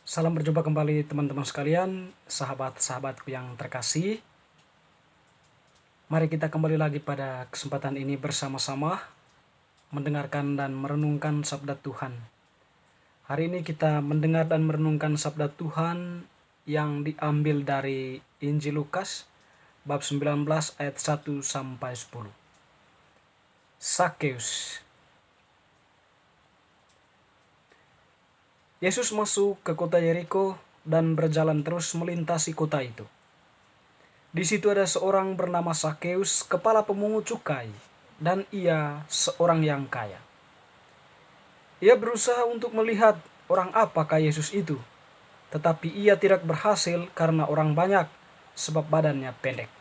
Salam berjumpa kembali teman-teman sekalian, sahabat-sahabatku yang terkasih. Mari kita kembali lagi pada kesempatan ini bersama-sama mendengarkan dan merenungkan sabda Tuhan. Hari ini kita mendengar dan merenungkan sabda Tuhan yang diambil dari Injil Lukas bab 19 ayat 1 sampai 10. Sakeus. Yesus masuk ke kota Yeriko dan berjalan terus melintasi kota itu. Di situ ada seorang bernama Sakeus, kepala pemungut cukai, dan ia seorang yang kaya. Ia berusaha untuk melihat orang apakah Yesus itu, tetapi ia tidak berhasil karena orang banyak, sebab badannya pendek.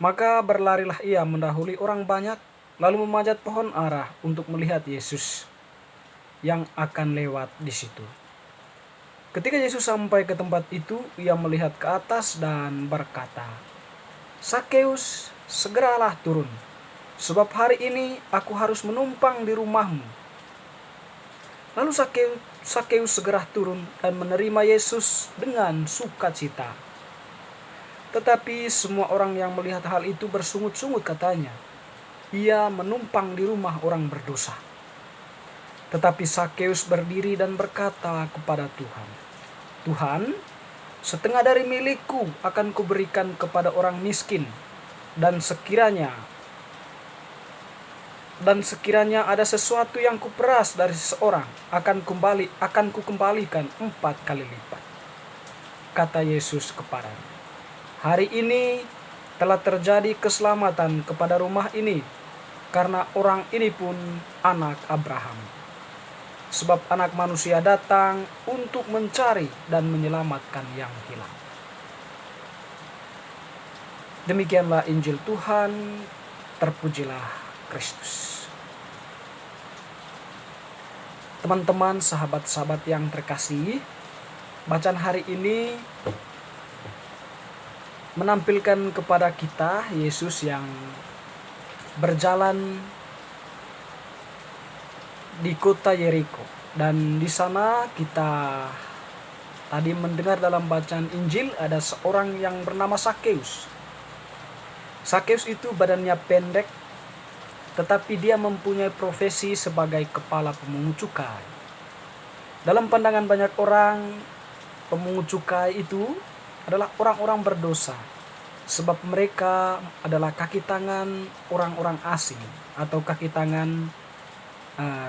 Maka berlarilah ia mendahului orang banyak, lalu memanjat pohon ara untuk melihat Yesus yang akan lewat di situ. Ketika Yesus sampai ke tempat itu, ia melihat ke atas dan berkata, "Sakeus, segeralah turun, sebab hari ini aku harus menumpang di rumahmu." Lalu Sakeus segera turun dan menerima Yesus dengan sukacita. Tetapi semua orang yang melihat hal itu bersungut-sungut katanya, "Ia menumpang di rumah orang berdosa." Tetapi Sakeus berdiri dan berkata kepada Tuhan, "Tuhan, setengah dari milikku akan kuberikan kepada orang miskin, dan sekiranya ada sesuatu yang kuperas dari seseorang, akan kukembalikan 4 kali lipat." Kata Yesus kepadanya, "Hari ini telah terjadi keselamatan kepada rumah ini, karena orang ini pun anak Abraham. Sebab Anak Manusia datang untuk mencari dan menyelamatkan yang hilang." Demikianlah Injil Tuhan, terpujilah Kristus. Teman-teman, sahabat-sahabat yang terkasih, bacaan hari ini menampilkan kepada kita Yesus yang berjalan di kota Yeriko, dan di sana kita tadi mendengar dalam bacaan Injil ada seorang yang bernama Sakeus. Sakeus itu badannya pendek, tetapi dia mempunyai profesi sebagai kepala pemungut cukai. Dalam pandangan banyak orang, pemungut cukai itu adalah orang-orang berdosa, sebab mereka adalah kaki tangan orang-orang asing atau kaki tangan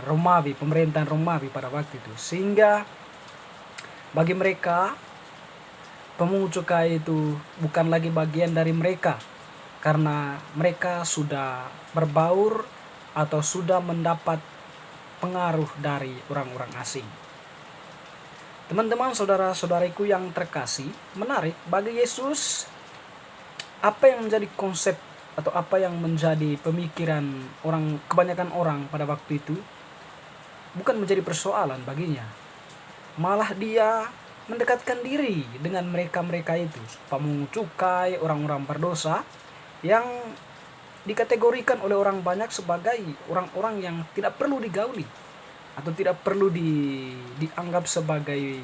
Romawi, pemerintahan Romawi pada waktu itu. Sehingga bagi mereka pemungut cukai itu bukan lagi bagian dari mereka, karena mereka sudah berbaur atau sudah mendapat pengaruh dari orang-orang asing. Teman-teman, saudara-saudariku yang terkasih, menarik bagi Yesus apa yang menjadi konsep atau apa yang menjadi pemikiran kebanyakan orang pada waktu itu bukan menjadi persoalan baginya. Malah dia mendekatkan diri dengan mereka-mereka itu, pemungut cukai, orang-orang berdosa yang dikategorikan oleh orang banyak sebagai orang-orang yang tidak perlu digauli atau tidak perlu dianggap sebagai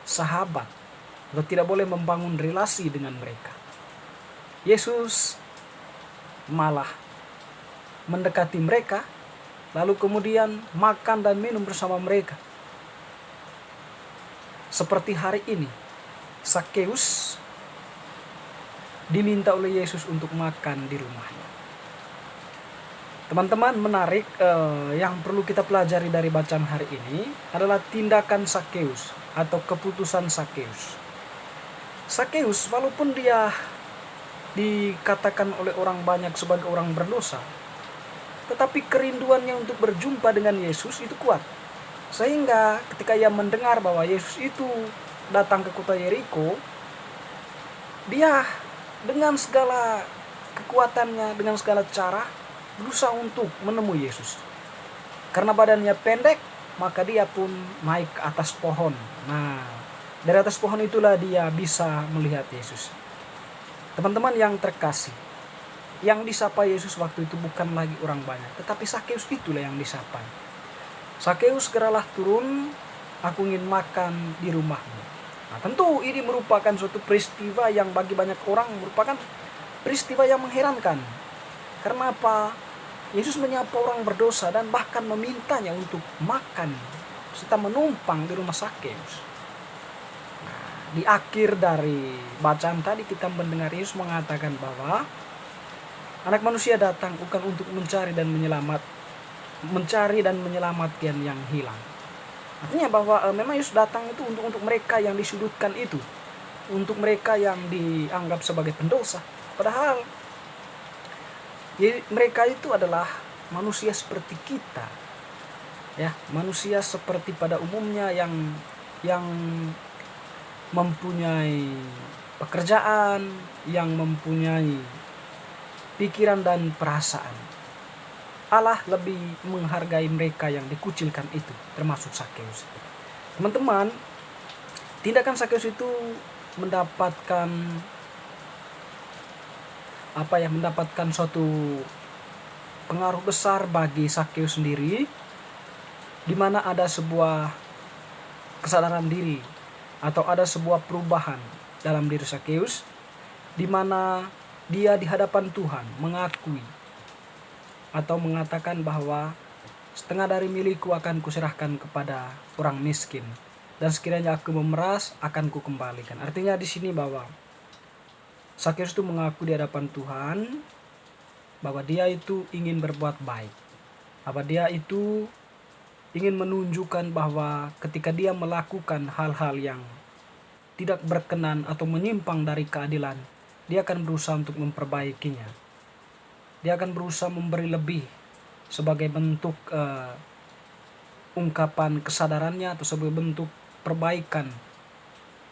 sahabat atau tidak boleh membangun relasi dengan mereka. Yesus malah mendekati mereka, lalu kemudian makan dan minum bersama mereka. Seperti hari ini, Sakeus diminta oleh Yesus untuk makan di rumahnya. Teman-teman, menarik yang perlu kita pelajari dari bacaan hari ini adalah tindakan Sakeus atau keputusan Sakeus. Sakeus, walaupun dia dikatakan oleh orang banyak sebagai orang berdosa, tetapi kerinduannya untuk berjumpa dengan Yesus itu kuat. Sehingga ketika ia mendengar bahwa Yesus itu datang ke kota Yeriko, dia dengan segala kekuatannya, dengan segala cara berusaha untuk menemui Yesus. Karena badannya pendek, maka dia pun naik ke atas pohon. Nah, dari atas pohon itulah dia bisa melihat Yesus. Teman-teman yang terkasih, yang disapa Yesus waktu itu bukan lagi orang banyak, tetapi Sakeus itulah yang disapa. Sakeus segeralah turun Aku ingin makan di rumahmu. Nah, tentu ini merupakan suatu peristiwa yang bagi banyak orang merupakan peristiwa yang mengherankan. Karena apa? Yesus menyapa orang berdosa dan bahkan memintanya untuk makan serta menumpang di rumah Sakeus. Di akhir dari bacaan tadi kita mendengar Yesus mengatakan bahwa Anak Manusia datang bukan untuk mencari dan menyelamatkan yang hilang. Artinya bahwa memang Yesus datang itu untuk mereka yang disudutkan itu, untuk mereka yang dianggap sebagai pendosa. Padahal mereka itu adalah manusia seperti kita, ya, manusia seperti pada umumnya yang mempunyai pekerjaan, yang mempunyai pikiran dan perasaan. Allah lebih menghargai mereka yang dikucilkan itu, termasuk Sakeus. Teman-teman, tindakan Sakeus itu mendapatkan suatu pengaruh besar bagi Sakeus sendiri, di mana ada sebuah kesadaran diri atau ada sebuah perubahan dalam diri Sakeus, di mana dia di hadapan Tuhan mengakui atau mengatakan bahwa setengah dari milikku akan kuserahkan kepada orang miskin, dan sekiranya aku memeras akan kukembalikan. Artinya di sini bahwa Sakeus itu mengaku di hadapan Tuhan bahwa dia itu ingin berbuat baik, bahwa dia itu ingin menunjukkan bahwa ketika dia melakukan hal-hal yang tidak berkenan atau menyimpang dari keadilan, dia akan berusaha untuk memperbaikinya. Dia akan berusaha memberi lebih sebagai bentuk ungkapan kesadarannya atau sebagai bentuk perbaikan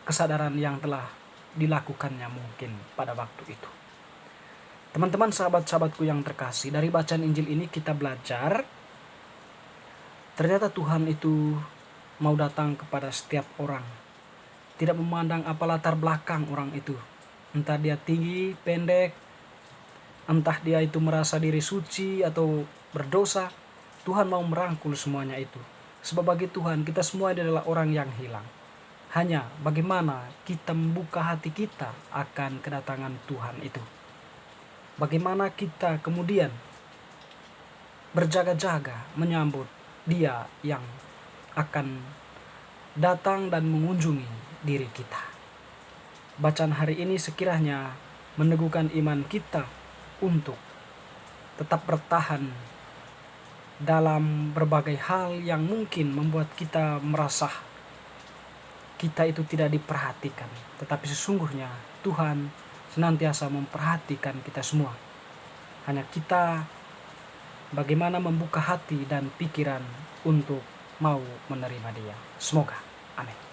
kesadaran yang telah dilakukannya mungkin pada waktu itu. Teman-teman, sahabat-sahabatku yang terkasih, dari bacaan Injil ini kita belajar ternyata Tuhan itu mau datang kepada setiap orang, tidak memandang apa latar belakang orang itu, entah dia tinggi, pendek, entah dia itu merasa diri suci atau berdosa. Tuhan mau merangkul semuanya itu. Sebab bagi Tuhan kita semua adalah orang yang hilang. Hanya bagaimana kita membuka hati kita akan kedatangan Tuhan itu. Bagaimana kita kemudian berjaga-jaga menyambut Dia yang akan datang dan mengunjungi diri kita. Bacaan hari ini sekiranya meneguhkan iman kita untuk tetap bertahan dalam berbagai hal yang mungkin membuat kita merasa kita itu tidak diperhatikan. Tetapi sesungguhnya Tuhan senantiasa memperhatikan kita semua. Hanya kita bagaimana membuka hati dan pikiran untuk mau menerima Dia. Semoga. Amin.